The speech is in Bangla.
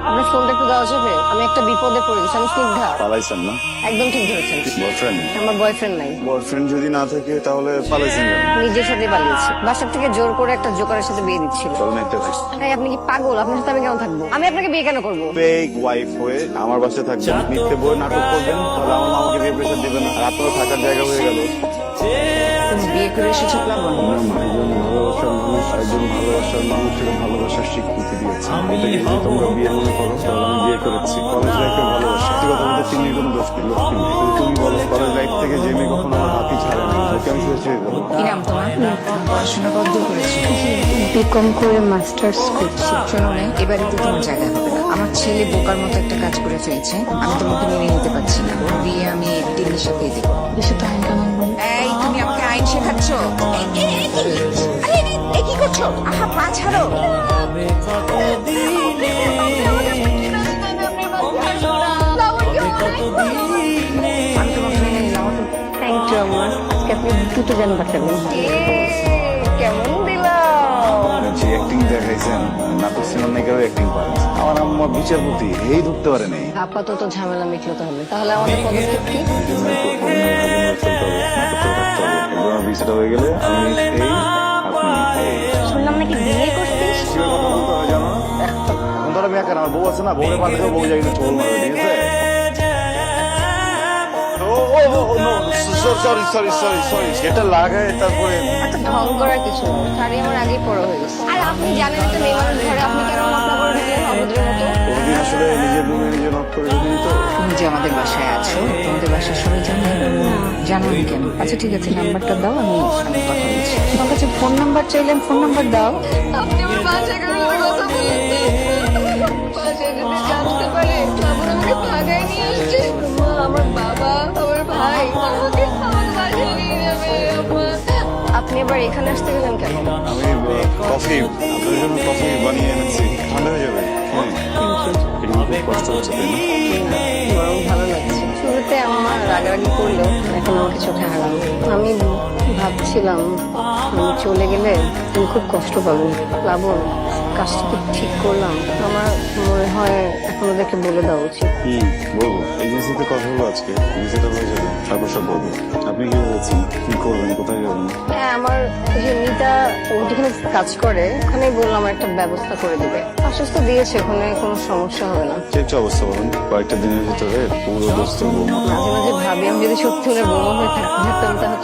আপনার ফোনটা একটু দেওয়া যাবে? আমি একটা বিপদে পড়ে গেছি। আমি স্নিগ্ধা। পালাইছেন না? একদম ঠিক ধরেছেন। বয়ফ্রেন্ড? আমার বয়ফ্রেন্ড নাই। বয়ফ্রেন্ড যদি না থাকে তাহলে পালাইছেন কেন? নিজের সাথে পালিয়েছি। বাসার থেকে জোর করে একটা জোকারের সাথে বিয়ে দিচ্ছিল। চলেন একটা তাই আপনি কি পাগল? আপনার সাথে আমি কেন থাকবো? আমি আপনাকে বিয়ে কেন করবো? ফেক ওয়াইফ হয়ে আমার বাসায় থাকবেন, মিথ্যে বই নাটক করবেন, তাহলে আমার মামাকে বিয়ে প্রেশার দিবেন না। আর আপনার থাকার জায়গা হয়ে গেল। তুমি বিয়ে করে এসেছো প্লাবন। আমার একজন ভালোবাসার মানুষ আরেকজন ভালোবাসার মানুষের ভালোবাসার স্বীকৃতি দিয়েছে। এটা যদি তোমরা বিয়ে মনে করো তাহলে আমি বিয়ে করেছি। কলেজ লাইফে ভালোবাসা ঠিক কথা বলতে চিনির কোনো দোষ নেই, লক্ষ্মী নেই। কিন্তু তুমি বলো কলেজ লাইফ থেকে যে মেয়ে কখনো আমার হাতই ছাড়ে না, ওকে আমি শুধু ছেড়ে দেবো। কি নাম তোমার? পড়াশোনা কত করেছো? বিকম করে মাস্টার্স করছি। শোনো না, এবারে তো তোমার জায়গা হবে না। আমার ছেলে বোকার মতো একটা কাজ করে ফেলছে। আমি তোমাকে মেনে নিতে পারছি না। ওর বিয়ে আমি দিল্লির সাথে দিব। দেশে তো আইন কানুন বলে। এই তুমি আমাকে আইন শেখাচ্ছ? কি করছো? আহা পা ছাড়ো। আমি তোমাকে মেনে নিলাম। থ্যাংক ইউ আম্মা। আজকে আপনি দুটো জান বাঁচালেন। কেমন দিলাম? যে অ্যাক্টিং দেখাইছেন নাটক সিনেমার নায়িকারও অ্যাক্টিং পারেন। আমার আম্মা বিচারপতি এই ধরতে পারে নাই। আপাতত ঝামেলা মিটলো তাহলে। তাহলে আমাদের পদক্ষেপ কি? বিষয়টা হয়ে গেলে আমি এই আপনি শুনলাম নাকি বিয়ে করছিস? জানো এখন ধরো মেয়ে কেন আমার বউ আছে না, বউরে পাঠাতে বউ যাই কিন্তু চোল মারবে, ঠিক আছে? সরি সরি সরি সরি এটা লাগায় তারপরে এত ঢং করার কিছু নেই। শাড়ি আমার আগেই পড়া হয়ে গেছে। আর আপনি জানেন একটা মেয়ে মানুষ ঘরে আপনি কেন মাথা করে ঢুকলেন অভদ্রের মতো? কোনদিন আসলে নিজের রুমে নিজে নক করে ঢুকিনি তো। তুমি যে আমাদের বাসায় আছো, তোমাদের বাসার সবাই জানে? জানো না কেন? আচ্ছা ঠিক আছে, নাম্বারটা দাও, আমি কথা বলছি। তোমার কাছে ফোন নাম্বার চাইলাম, ফোন নাম্বার দাও। আপনি আমার বাসায় কেন কথা বলেন? বাসায় যদি জানতে পারে তারপর আমাকে ভাগায় নিয়ে আসছে। আমার বাবা, আমার ভাই আমাকে বাসায় নিয়ে যাবে। আপনি আবার এখানে আসতে গেলেন কেন? আমি কফি আপনার জন্য কফি বানিয়ে এনেছি, ঠান্ডা হয়ে যাবে। হ্যাঁ এটা খুব কষ্ট হচ্ছে তাই না? বরং ভালো লাগছে। শুরুতে আমার রাগারাগি করলো, এখন আমাকে চোখে হারাম। আমি ভাবছিলাম আমি চলে গেলে তুমি খুব কষ্ট পাবে। প্লাবন, কাজটা কি ঠিক করলাম? আমার মনে হয় এখন ওদেরকে বলে দেওয়া উচিত। বলবো এজেন্সিতে কথা হলো আজকে, ভিসাটা হয়ে যাবে, তারপর সব বলবো। আপনি কি ভেবেছেন কি করবেন, কোথায় যাবেন? হ্যাঁ, আমার ওই যে মিতা ও যেখানে কাজ করে ওখানেই বললাম একটা ব্যবস্থা করে দিবে। আশ্বস্ত দিয়েছে ওখানে কোনো সমস্যা হবে না। চেয়ে অবস্থা বলুন, কয়েকটা দিনের ভিতরে পুরো দোস্তের বৌমা। মাঝে মাঝে ভাবি আমি যদি সত্যি ওদের বৌমা হয়ে থাকতাম তাহলে